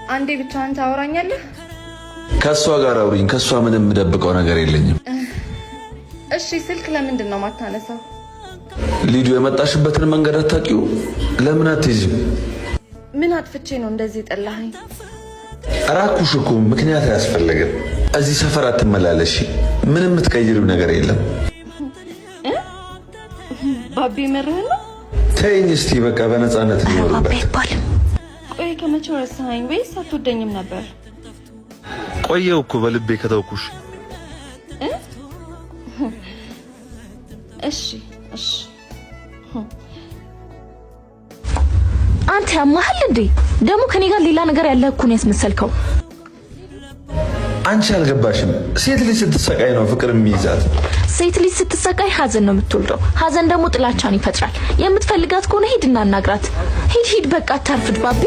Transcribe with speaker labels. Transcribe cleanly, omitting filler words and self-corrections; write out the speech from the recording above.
Speaker 1: አንዴ ብቻ አንተ ታወራኛለህ?
Speaker 2: ከሷ ጋር አውሪኝ። ከሷ ምንም ደብቀው ነገር የለኝም።
Speaker 1: እሺ ስልክ ለምንድን ነው ማታነሳው?
Speaker 2: ሊዱ የመጣሽበትን መንገድ አታውቂው? ለምን አትይዝም?
Speaker 1: ምን አጥፍቼ ነው እንደዚህ ጠላኸኝ?
Speaker 2: አራኩሽ እኮ ምክንያት አያስፈልግም። እዚህ ሰፈር አትመላለሽ። ምንም የምትቀይሪው ነገር የለም።
Speaker 1: ባቢ መረህ ነው?
Speaker 2: ተይኝ እስቲ በቃ በነፃነት እንኖርበት።
Speaker 1: ቆይ ከመቼው ረሳኸኝ ወይስ አትወደኝም ነበር?
Speaker 2: ቆየው እኮ በልቤ ከተውኩሽ።
Speaker 1: እሺ
Speaker 3: አንተ ያማህል እንዴ? ደሞ ከኔ ጋር ሌላ ነገር ያለ እኮ ነው ያስመሰልከው።
Speaker 2: አንቺ አልገባሽም። ሴት ልጅ ስትሰቃይ ነው ፍቅር የሚይዛት።
Speaker 3: ሴት ልጅ ስትሰቃይ ሀዘን ነው የምትወልደው። ሀዘን ደግሞ ጥላቻን ይፈጥራል። የምትፈልጋት ከሆነ ሂድና አናግራት። ሂድ በቃ አታርፍድ ባቢ።